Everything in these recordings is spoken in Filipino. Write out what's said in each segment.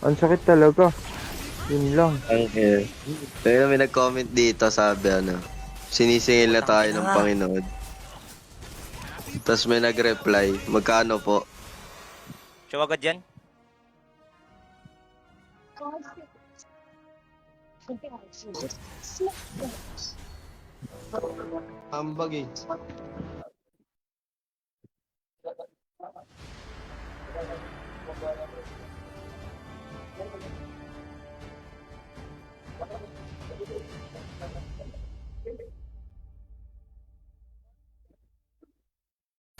Ang sakit talaga. Yun lang. Ang hair. Pero may nag-comment dito, sabi sinisingil na tayo ng Panginoon. Tapos may nag-reply, magkano po? Show agad yan? Ambag eh.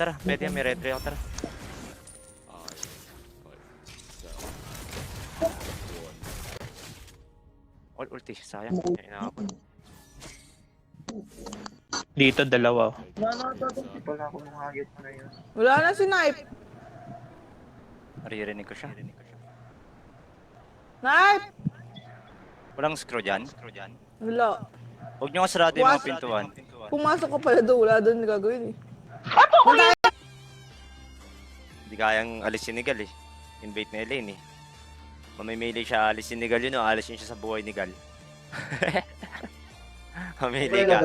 Tara, pwede yan. May red ray ako. Tara. All ulti. Sayang. Kaya ako. Dito, dalawa. Wala akong mahagit na yun. Wala na si Knife. Naririnig ko siya. Knife! Walang screw dyan. Wala. Huwag nyo nga sarado yung mga pintuan. Pumasok ka pala doon. Wala doon gagawin eh. Hindi kayang alisin ni Gal eh. Invade na Elaine eh. Mamimili siya alisin ni Gal yun o alisin siya sa buhay ni Gal. Mamili ka.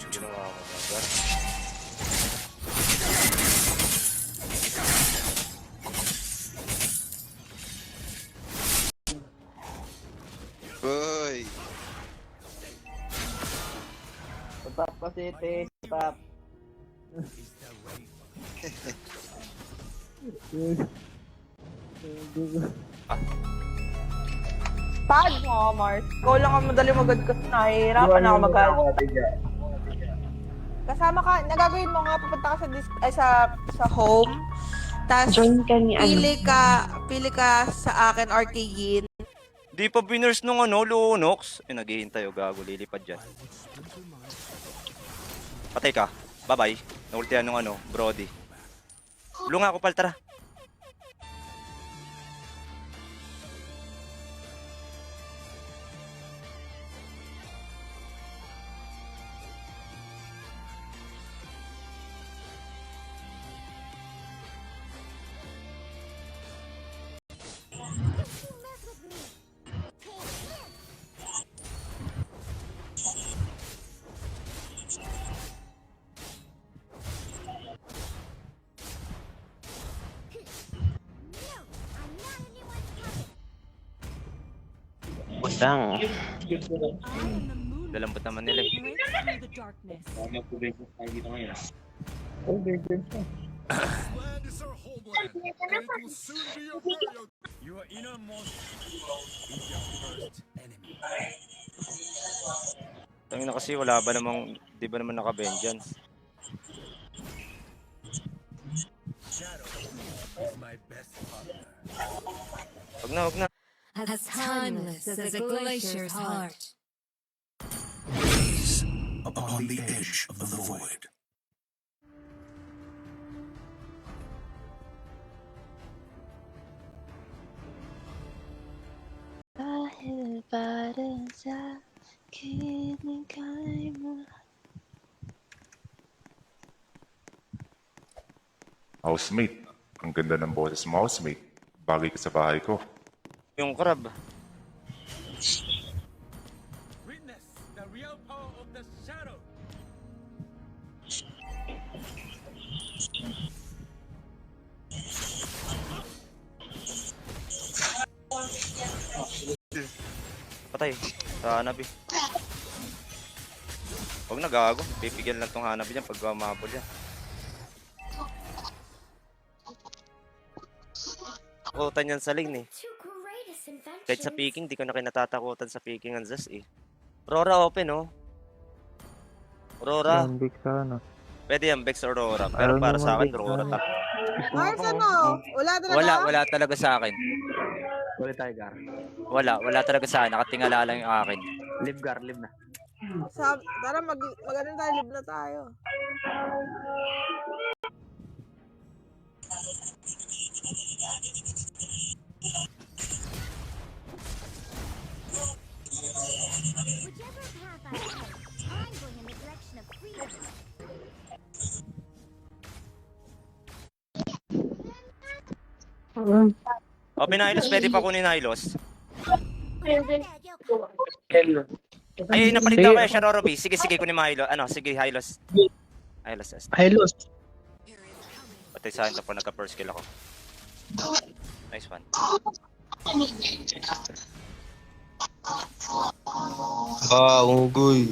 Ginawa ko ba? Uy! Tap kasi, te. Tap. Pad mo, Mars. Ikaw lang ang madali magad kasi nahihirapan na ako mag Kasama ka, nagagawin mo nga, pupunta ka sa home. Tapos, Join ka ni pili ka sa akin or kay Yin. Di pa biners nung Lunox. Eh, naghihintay o gago, lilipad dyan. Patay ka. Bye-bye. Naultihan nung Brody. Lunga ako, pal, tara. Putang. Lalambot naman nila eh. Tangina kasi wala ba namang, di ba naman naka-vengeance? Wag na. As timeless as a glacier's heart. Upon the edge of the void. Dahil para sa akin ika'y Housemate. Ang ganda ng boses mo, housemate. Bagay ka sa bahay ko. Yung crab. Witness the real power of the shadow. Patay. Sa hanabi. Huwag na gago. Pipigyan lang tong hanabi niyan pag umabol yan. Takutan yan sa lane eh. Kahit sa picking, di ko na kinatatakutan sa picking ang Zas eh. Aurora open oh. Aurora. Big sana. Pwede yan Vex Aurora. Pero Ayaw para naman sa akin, Vex Aurora sana. top. Mars, ano? Wala talaga? Wala talaga sa akin. Wala tayo, Gar. Wala talaga sa akin. Nakatingala lang yung akin. Live, Gar. Live na. Tara, mag-ano tayo, live na tayo. Whichever path I take, I'm going in the direction of freedom. Open na Hylos, pwede pa kunin na Hylos. Ay, napalit na ako kaya siya, Rorobi. Sige, kunin mo Hylos. Ano, sige, Hylos. Hylos, yes. Hylos. Patay sa akin kapag nagka-first kill ako. Nice one. Ugoy.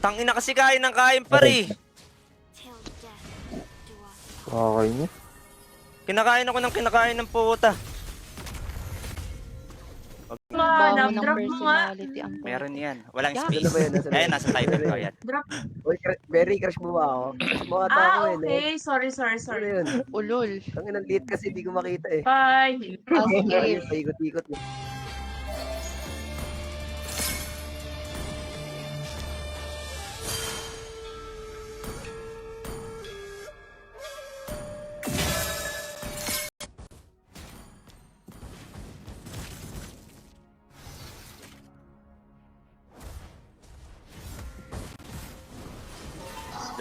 Tangina kasi kain ng kain pa rin. Okay niya. Kinakain ako ng kinakain ng puta. Bago ng personality ang Meron yan. Walang Yeah. space. Ayun, nasa title ko yan. Uy, very crush mo ba ako? Crush mo ata ako eh. okay. Sorry. Ano yun? ulol. Ang inang lead kasi hindi ko makita eh. Bye. As Paikot-ikot.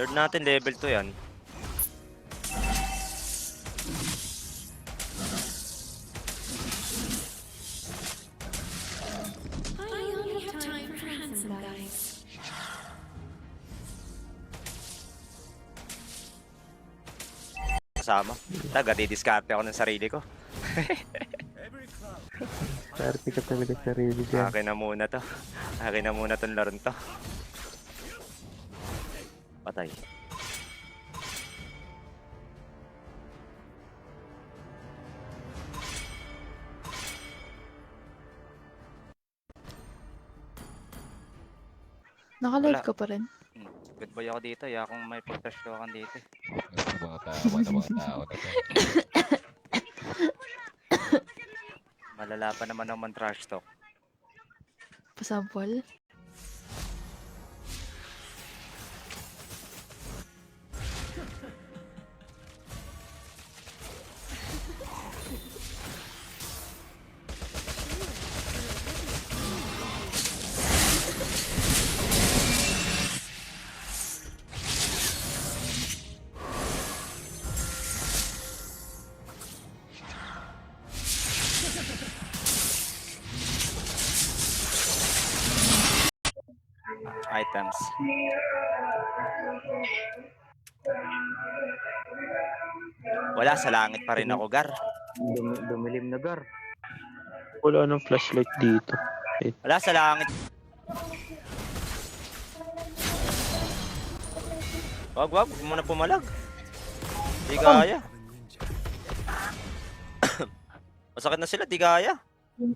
Lord natin, level 2 yan. I only have time for handsome guys. Kasama. Taga, didiskarte ako ng sarili ko. Swerte ka talaga sarili dyan. Akin na muna to. Akin na muna tong laron to. Patay. Naka-live Wala. ka pa rin. Good boy ako dito. Kung may pag-touch ko kan dito. Mga tao na to. Malala pa naman naman trash talk. Pasampol. Items. Wala, sa langit pa rin ako, Gar. Dumilim na gar. Wala nang flashlight dito. Wala, sa langit. Wag mo na pumalag. Di kaya. Masakit na sila, di kaya.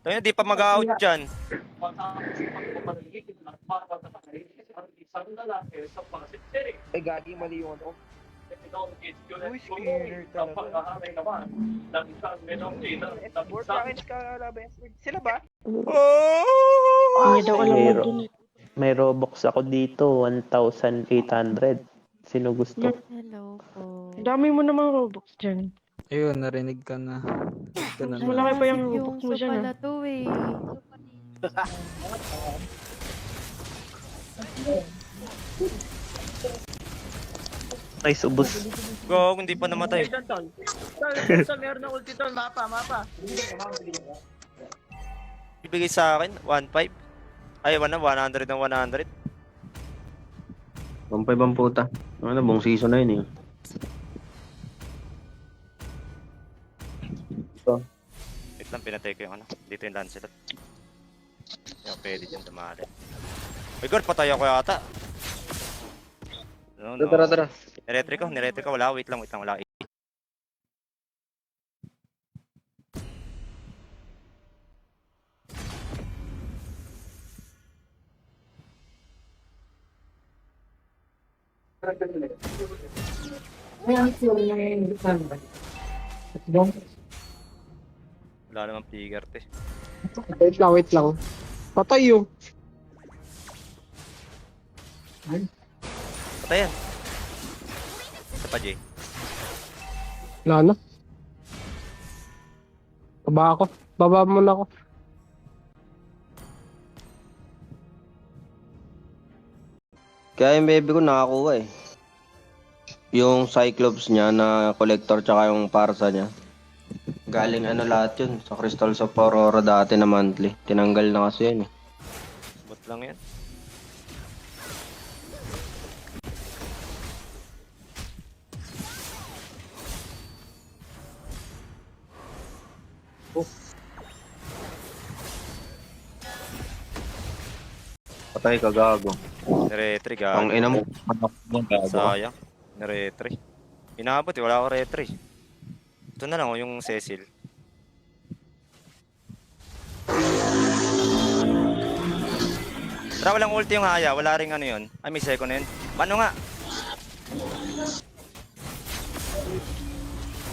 Tayo di pa mag-out dyan. Ay, gagi, mali yung ano. Uy, skinner talaga. Work package ka, sila ba? Hindi daw alam mo dun. May Robux ako dito, 1,800. Sino gusto? Hello po. Dami mo namang Robux dyan. Ayun, narinig ka na. Malaki pa yung Yung Robux mo so dyan. pala to eh. Nice, ubos. Go, hindi pa namatay. Meron ng ulti tol, mapa. Ibigay sa akin, 1.5. Ay, 100 ng 100. 1.5 ang puta. Ano, buong season na yun eh. Wait lang, pinatay ko yung ano. Dito yung Lancelot. Yung pwede dyan dumali. Uy, God, patay ako yata. No. Tara. Niretry ko. Wala, wait lang, wala. Wala namang figure, te. Wait lang. Patay yun. Patay yan. Isa pa, Jay. Wala na. Baba ako. Baba muna ako. Kaya yung baby ko nakakuha eh. Yung Cyclops niya na collector tsaka yung parsa niya. Galing ano lahat yun sa Crystals of Aurora dati na monthly. Tinanggal na kasi yun eh. Bot lang yan. Patay ka gago. Retry, Ang gago. ina mo. Gago. Sayang. Retry. Inabot eh, wala ako retry. Ito na lang oh, yung Cecil. Tara, walang ulti yung Haya. Wala ring ano yun. Ay, may second end. Paano nga?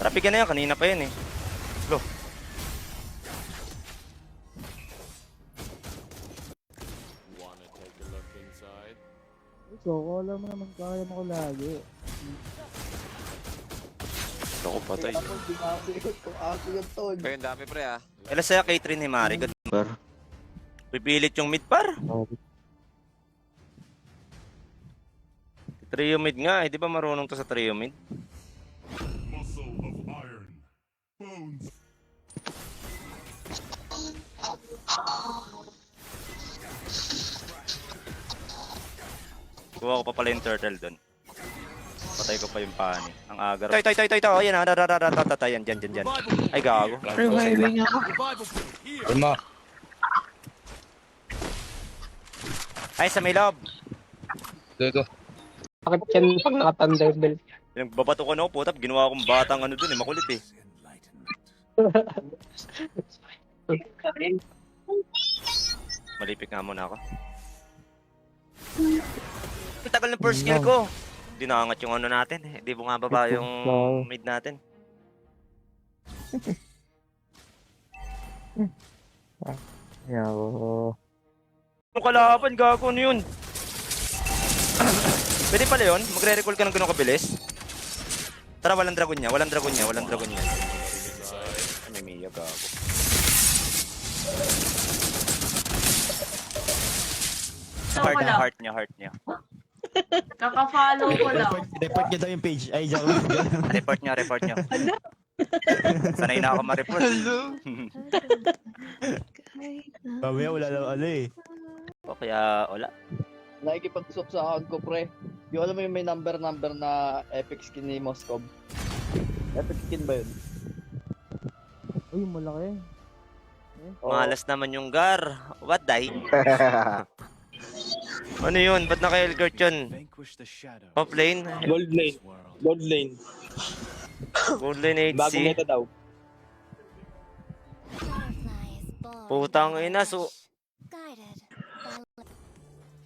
Tara, bigyan na yan. Kanina pa yun eh. Lo. Ako patay. Kaya ang dami pre ah. Kailan saya Catherine ni Mari. Good. Pipilit yung mid par. Trio mid nga eh. Di ba marunong to sa trio mid? Kuha ko pa pala yung turtle doon. Patay ko pa yung pani. Ang agar. Toy. Oh, yan. Yan. Dyan. Ay, gago. Reviving ako. Ay, sa may loob. Bakit yan pag naka-thunderbell? Yung babato ko na ako, putap. Ginawa akong batang ano dun eh. Makulit eh. Malipik nga muna ako. Ang tagal ng first skill ko. Hindi nakangat yung ano natin. Hindi bumababa yung mid natin. Yung kalaban, gago ano yun? Pwede pala yun? Magre-recall ka ng gano'ng kabilis? Tara, walang dragon niya. Ay, may Mia, gago. Heart niya. Kaka-follow ko lang. Report niya daw yung page. Ay, joke. Report niya. Sanay na ako ma-report. Mamaya wala lang ano eh. O kaya, wala. Nakikipag-usap sa account ko, pre. Yung alam mo yung may number na epic skin ni Moskov. Epic skin ba yun? Uy, malaki. Malas naman yung Gar. What die? Ano yun? Ba't naka-Elgort yun? Top lane? Gold lane. Gold lane Bagong HC? meta daw. Putang ina, so...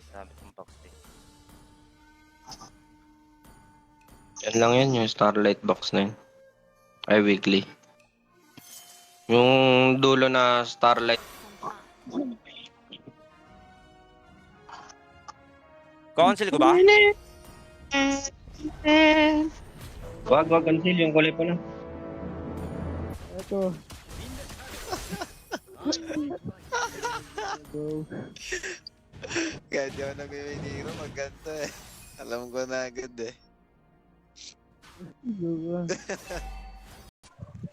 Sabi kong box eh. Yan lang yan, yung Starlight box na yun. Ay, weekly. Yung dulo na Starlight. Council ko ba? Wag, cancel yung kulay pa na. Kaya di ako nag-winiro, maganda eh. Alam ko na agad eh.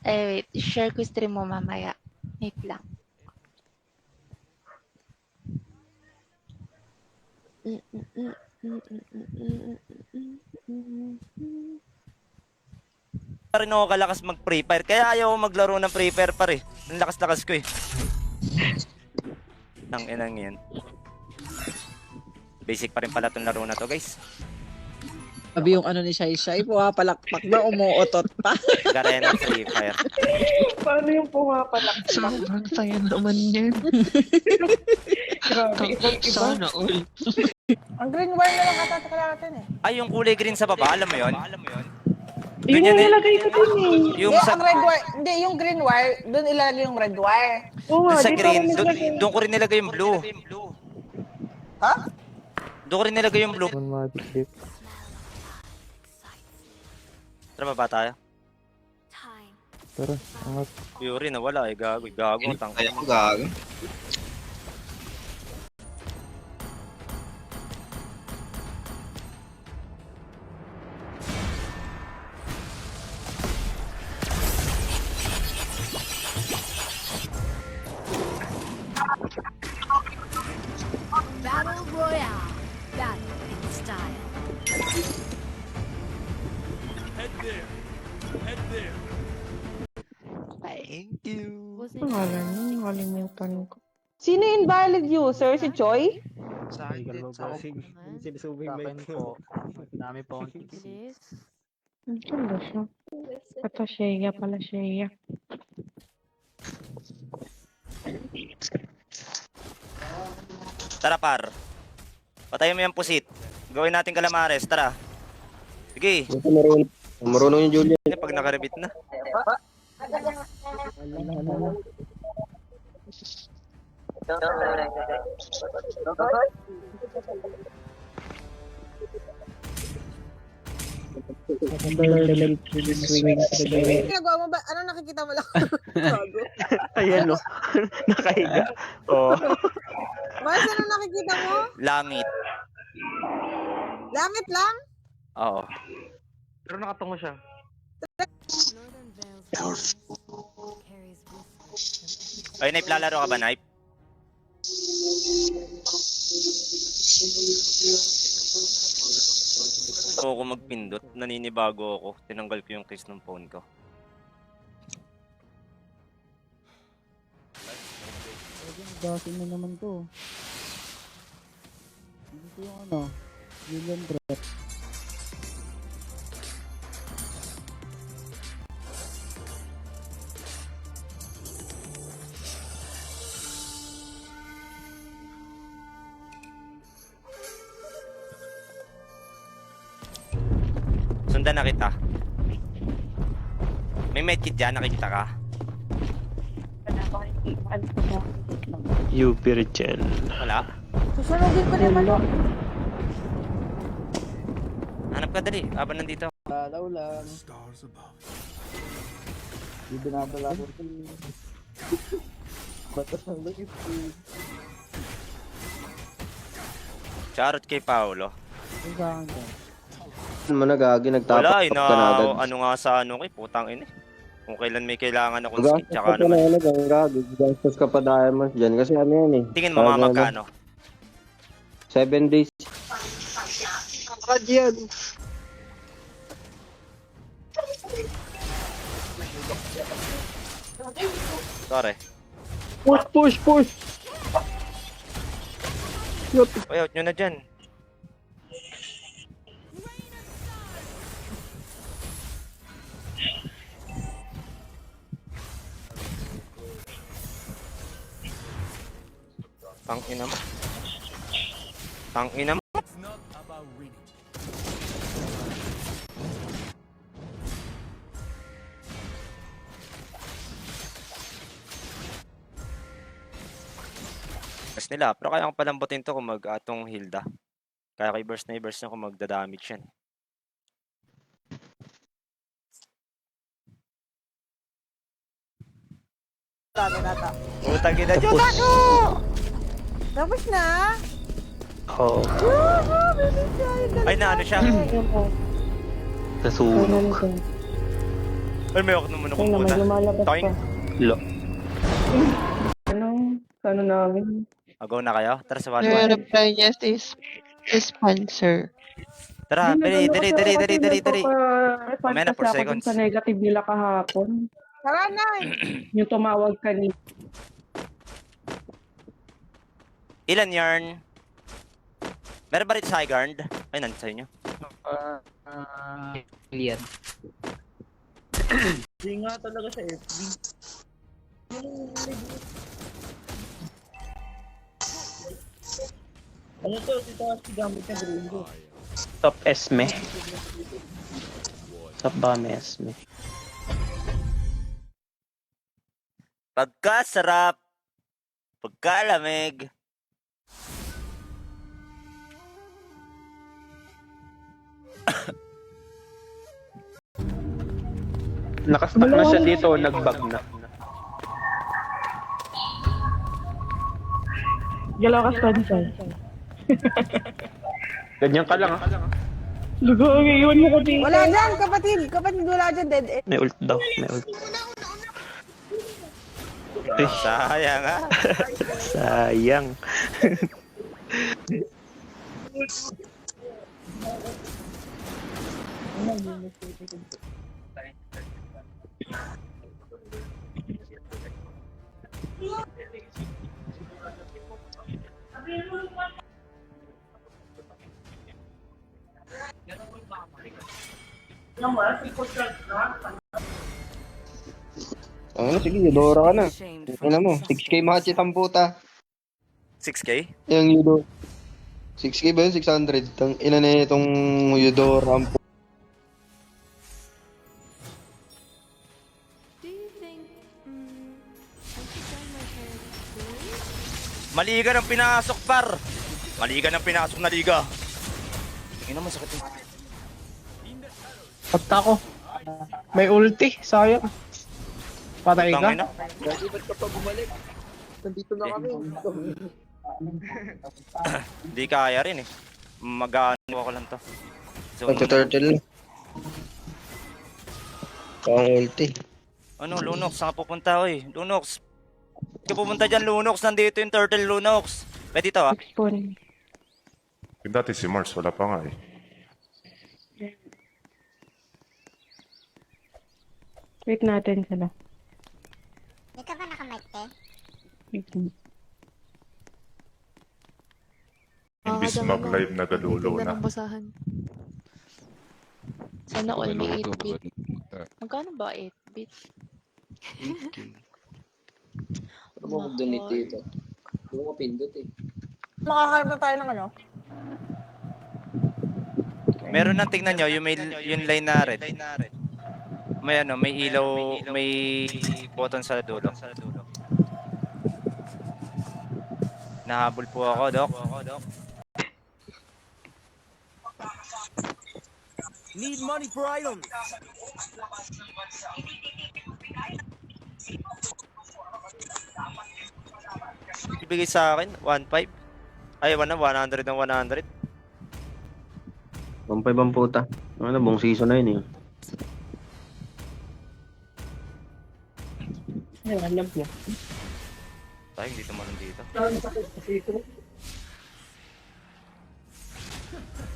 Wait. Share ko stream mo mamaya. Wait lang. Pa rin ako kalakas mag-Free Fire. Kaya ayaw ko maglaro ng Free Fire pa rin. Ang lakas-lakas ko eh. Nang inang yan. Basic pa rin pala itong laro na to, guys. Sabi yung ano ni Shai Shai, pumapalakpak na, umuotot pa. Garena Free Fire. Paano yung pumapalak? Sobrang saya naman yan. Grabe, ibang-iba. Sana all. Ang green wire na lang katatakala natin eh. Ay, yung kulay green sa baba, alam mo yun? Yun yung nilagay ko din eh. Yung Hindi, sa, ang red wire, hindi, yung green wire, doon ilalagay yung red wire. Oo nga, dun sa dito green, ako nilagay. doon ko rin nilagay yung blue. Ha? Doon ko rin nilagay yung blue. One magic ship. Tara, baba tayo. Tara, angat. Fury nawala eh, gago. Gago, tangka. Kaya ko gago. Battle Royale. Battle in style. Head there. Head there. Thank you. Nakalimutan ko. Sino yung invalid user? Si Choi? Sa akin din. Sa akin po. Dami po akong tickets. Ganda siya. Ito Shea pala Shea. Tara, par. Patayin mo yung pusit. Gawin natin kalamares, tara. Sige. Marunong yung Julian. Pag nakaribit na. Ginagawa mo ba? Ano nakikita mo lang? Gago. Ayan o. Nakahiga. Oh. Mars, ano nakikita mo? Langit. Langit lang? Oo. Pero nakatungo siya. Ay, Knife, lalaro ka ba, Knife? Gusto ko magpindot. Naninibago ako. Tinanggal ko yung case ng phone ko. Gasin na naman to. Ito yung ano, Julian Brett. Sundan na kita. May medkit dyan, nakikita ka? UP Richel. Wala? Susunugin ko naman. Hanap ka dali, habang nandito. Lalaw lang. Stars above. Hindi binabala ko ito. Batas ng lagit. Charot kay Paolo. Ang saan ka? Ano mo nagagi, nagtapos Wala, ka na agad. ano nga sa ano kay putang ina. Kung kailan may kailangan akong Gastos skin, ka tsaka pa na naman. ano, ang gagi. Gastos ka pa diamonds dyan. Kasi ano yan eh. Tingin mo mga magkano? 7 days. Yan. Sorry. Push! Uy, out nyo na dyan. Tangina mo. Tangina mo. It's not about winning. Mas nila, pero kaya kong palambutin to kung mag-atong Hilda. Kaya kay burst na i-burst na kung magda-damage yan. Dami nata. Utang ina dyan ako! Tapos na? Oh. Ay, na ano siya? Nasunog. Ay, may ako naman ako muna. Toing. Lo. Ano namin? Agaw na kayo? Tara sa Your 1-1. reply yes is sponsor. Tara, dali. Mamaya na 4 seconds. Sa negative nila kahapon. Tara na! Yung tumawag kanina. Ilan yarn? Meron ba rin sa high guard? Ay, nandito sa inyo. Alien. Hindi nga talaga sa FB. Ano to? Dito kasi gamit na gringo. Top Esme. Top ba may Esme? Pagkasarap. Pagkalamig. Nakastack na siya dito, nag-bug na. Galaw ka Spencer. Ganyan ka lang, ha? Lugo, iwan mo ko dito. Wala dyan, kapatid. Kapatid, wala dyan. Dead end. May ult daw, may ult. Sayang ha. Sayang. Ano, sige, Eudora ka na. Ano mo, 6K matches ang puta. 6K? Yung Eudora. 6K ba yun? 600. Tang ina na itong Eudora ang puta. Maliga ng pinasok, par. Maliga ng pinasok na liga. Tingin naman sakit. Pagta ko. May ulti, sayang. Patay ka? Tangina. Gagi, ba't ka pa bumalik? Nandito na kami. Di kaya rin eh. Mag-ano ako lang to. So, Pagka-turtle na. Pang ulti. ano, Lunox, saan ka pupunta, oy? Lunox. Hindi ka pupunta dyan, Lunox. Nandito yung turtle, Lunox. Pwede ito, ha? Spawn. Yung dati si Mars, wala pa nga eh. Wait natin sila. Hindi ka ba nakamike, te? Imbis mag-live na galulo na. basahan. Sana all may 8-bit. Magkano ba 8-bit? Ano mo mag-donate dito? Hindi mo pindot eh. Makakarap na tayo ng ano? Meron nang tingnan nyo, yung line na red. May ano, may ilaw, may button sa dulo. Nahabol po ako, Doc. Need money for items. Ibigay sa akin, 1.5. Ay, 100 ng 100. 1.5 ang puta. Ano, buong season na yun eh. Ay, alam niya. Tayo, hindi tumalon dito.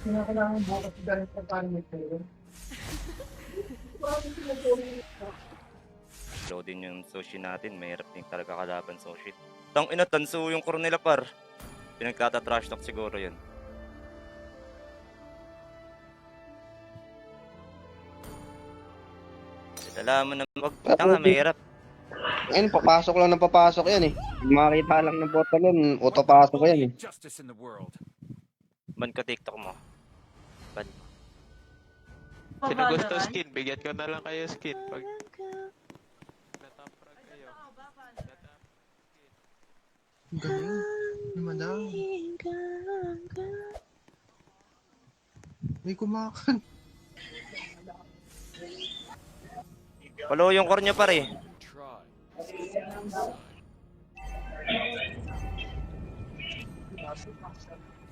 Kailangan mo kasi ganun sa paano may tayo. Low din yung sushi natin, mahirap din talaga kalaban sushi. Tang ina, tanso yung core nila, par. Pinagkata-trash talk siguro yun. Alam mo na, tanga, mahirap. Ayun, papasok lang ng papasok yan eh. Makita lang ng bota nun, auto-pasok yan eh. Justice in the world. Ban ko TikTok mo. Ban. Sino gusto skin? Bigyan ko na lang kayo skin. Pag natapra kayo. Galing. Naman daw. May kumakan. Follow yung core nyo, pare.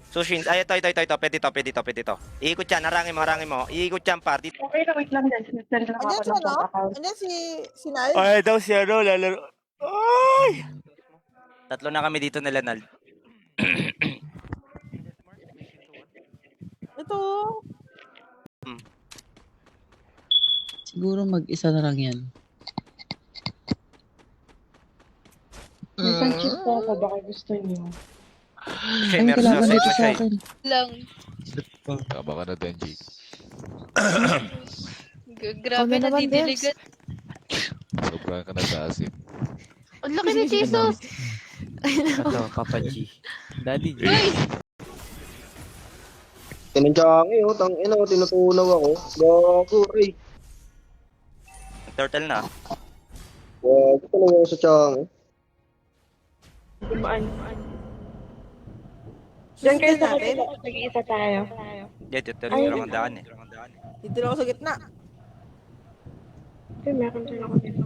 Sushin, ay ito. Pwede to. Iikot yan, harangin mo. Iikot yan, par. Dito. Okay na, wait lang guys. Send lang Andiyan ako si ng ano? account. Andiyan si Nal? Ay, daw si ano, lalaro. Ay! Tatlo na kami dito nila, Nal. Ito. Siguro mag-isa na lang yan. May sunchip po ako, baka gusto niyo. Siya, meron siya, set na siya eh. Lang. Tama ka na, Denji. Grabe na didiligan. Sobrang ka na sa asin. Ang laki ni Jesus! Ano, Papa G. Daddy G. Tinandyang eh, oh, tangina, tinutunaw ako. Gago, ay. Turtle na. Gago talaga ako sa tiyang eh. Dumaan. Diyan kayo sa kapila ko, nag-iisa tayo. Dito lang ang daan eh. Dito lang ako sa gitna. Meron din ako dito.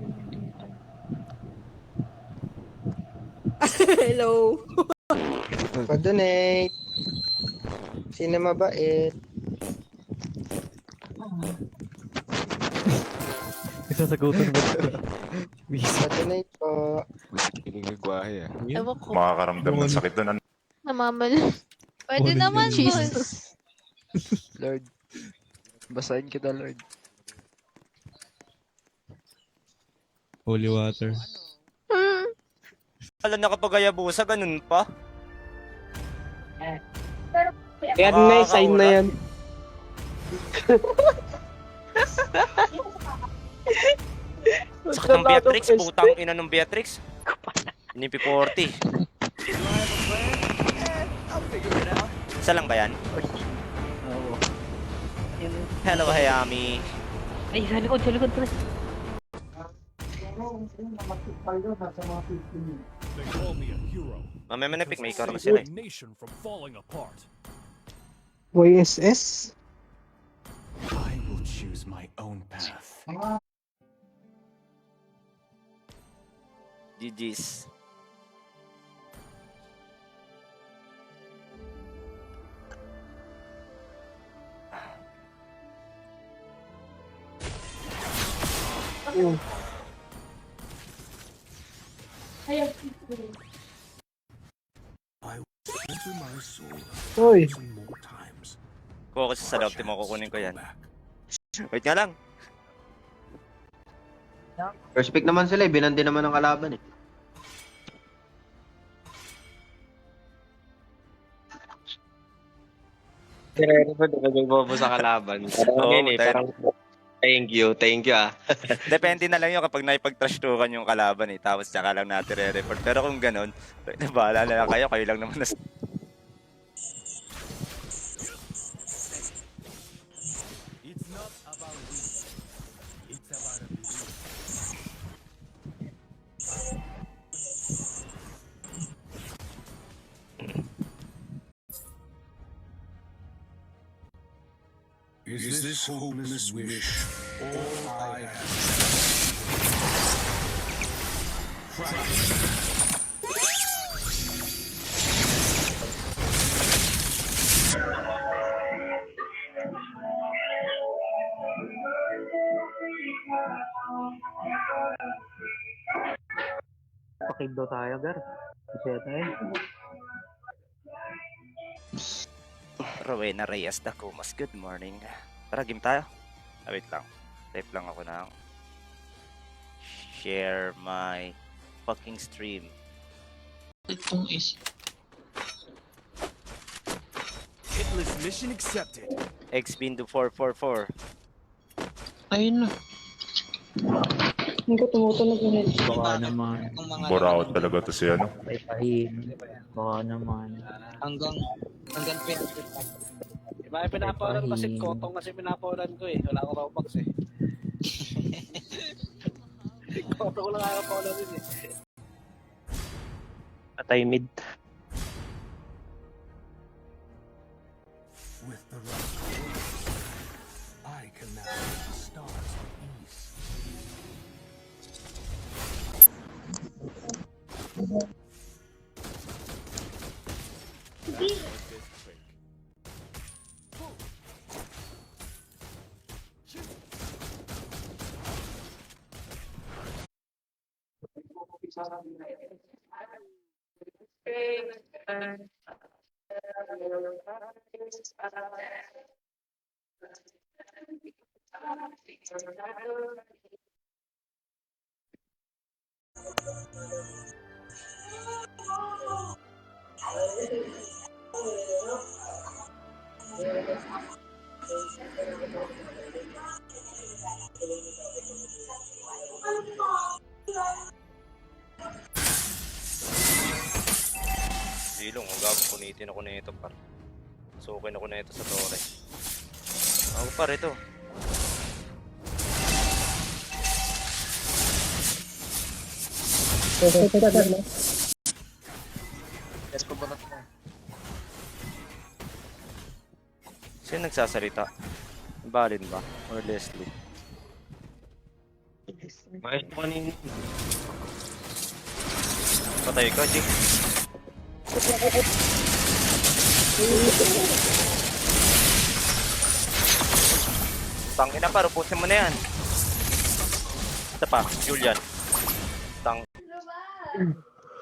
Hello. Pa-donate. Sino mabait? Isasagutan mo. Pa-donate po. Piling lingwahe ah. Ewan ko. Makakaramdam ng sakit doon. Namamal. Pwede Morning naman, glory. boss. Lord. Basahin kita, Lord. Holy water. Alam na kapag Hayabusa, ganun pa. Yan na, sign na yan. Sakit ng Beatrix, putang ina ng Beatrix. Nipi 40. Isa lang ba yan? Oo. Hello, Hayami. Ay, sa likod, pre. They call me a hero. Mamaya manipik, may ikaw naman sila eh. Nation from falling apart. YSS? I will choose my own path. GG's. Hoy. Kuha ko sa loob, timo kukunin ko yan. Wait nga lang. First pick naman sila eh. Binandi naman ng kalaban eh. Nire-refer ko bobo sa kalaban. Oo, Parang thank you ah. Depende na lang yun kapag naipag-trash-talkan yung kalaban eh. Tapos tsaka lang natin re-report. Pero kung ganun, bahala na lang kayo. Kayo lang naman na... It's not about me. It's about a belief. Is this hopeless wish all I have? Pakig daw tayo, Gar. Kasi tayo. Rowena Reyes Dakumas, good morning. Tara, game tayo. Wait lang. Type lang ako ng share my fucking stream. Itong is. Hitless mission accepted. Xpin to 444. Ayun na. Hindi ko tumutunog yun. Baka naman. Buraot talaga to si ano. Ay pahin. Baka naman. Hanggang 20. Diba, pinapawalan kasi kotong kasi pinapawalan ko eh. Wala akong Robux eh. Kotong ko lang nakakapawalan din eh. Patay mid. With the right I can now see the stars of east. Silong, ang gago, punitin ako na ito par. Sukin ako na ito sa tore. Ako par ito. Yes, pabanat mo. Sino nagsasalita? Balin ba? Or Leslie? Mais mo kanina. Patay ka, G. Tangina pa, rupusin mo na yan. Ito pa, Julian.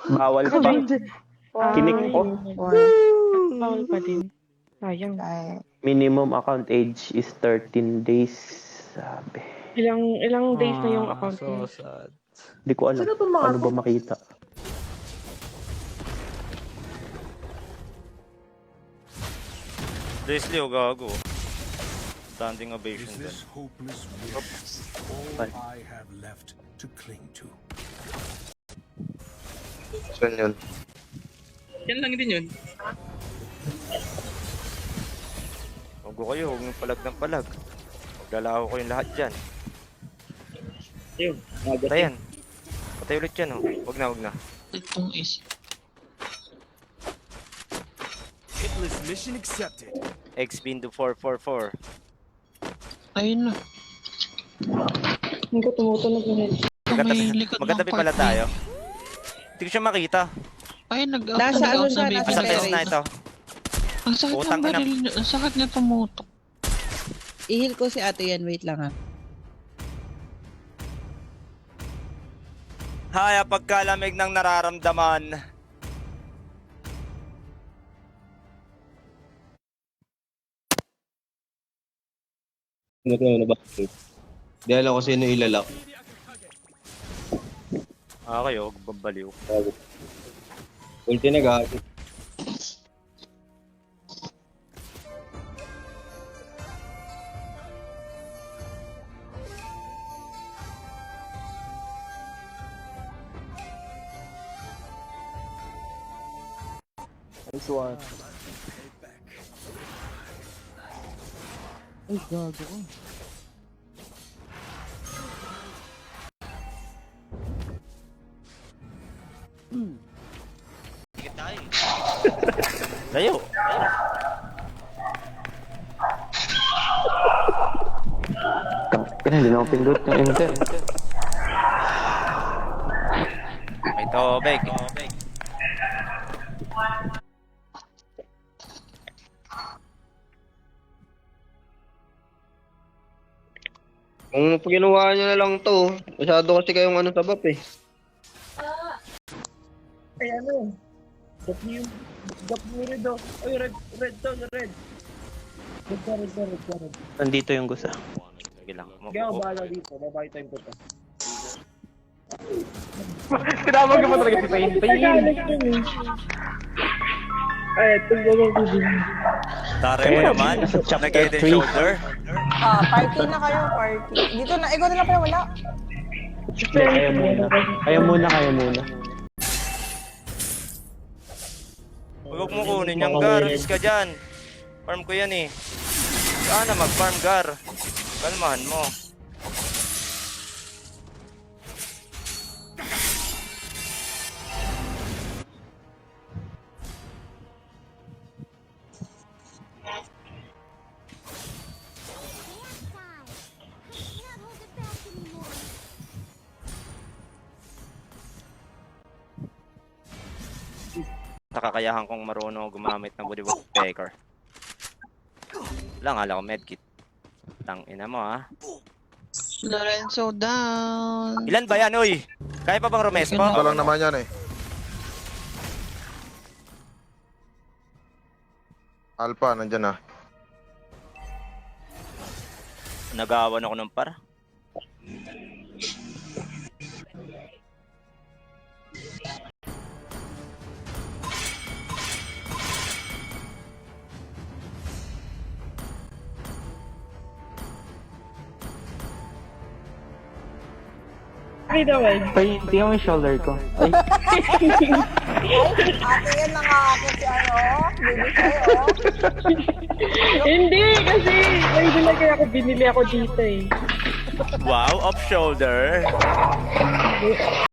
Bawal pa. Kinik po. Bawal pa din. Sayang. Minimum account age is 13 days. Sabi. Ilang days na yung account mo? Hindi ko alam. Ano ba makita? Leslie, o gago. Standing ovation din. hopeless wish all I have left to cling to? Saan yun? Yan lang din yun. Huwag ko kayo, huwag ng palag ng palag. Maglalaho ko yung lahat dyan. Patayan. Patay ulit yan, oh. Huwag na. Itong is. Hitless mission accepted. X bin to 444. Ayun na. Hindi ko tumutunog yun. Magkatabi pala tayo. Hindi ko siya makita. Ay, Nasa ano siya, nasa Asa fence na berry. ito. Ang sakit Utang ng ina. baril. Ang sakit niya tumutok. I-heal ko si ate yan. Wait lang ha. Haya, pagkalamig ng nararamdaman. Ano ba? Di alam ko sino ilalak. Kayo, huwag babaliw. Ulti na gago. Nice one. Ay, gago ko. Layo. Kaya hindi na ako pindot ng enter. May tobek. Kung ginawa nyo na lang to, masyado kasi kayong ano sa bap eh. Ay, ano? Gap niyo yung red daw. Ay, red daw, red. Red. Nandito yung gusa. Sige lang. Kaya ako bahala dito. Babae time ko to. Tinawag ka pa talaga si Pain. Ay, tingnan ko din. Tare mo naman. Nag-head and shoulder. Party na kayo, party. Dito na, ikaw na lang pala wala. Kaya muna. Huwag mo kunin yung gar. Alis ka dyan. Farm ko yan eh. Sana mag-farm gar. Kalmahan mo. Nakakayahan kong marunong gumamit ng body woodpecker. Lang, ala ko medkit. Tang ina mo ha. Lorenzo down. Ilan ba yan, uy? Kaya pa bang Romesco? Ito lang naman yan eh. Alpha, nandyan na. Nagawan ako ng par. Ay, daway. Tingnan mo yung shoulder ko. Ay, Ate yan nakakakit si ano. Baby sa'yo. Hindi, kasi may nilagay ako, binili ako dito eh. Wow, off shoulder.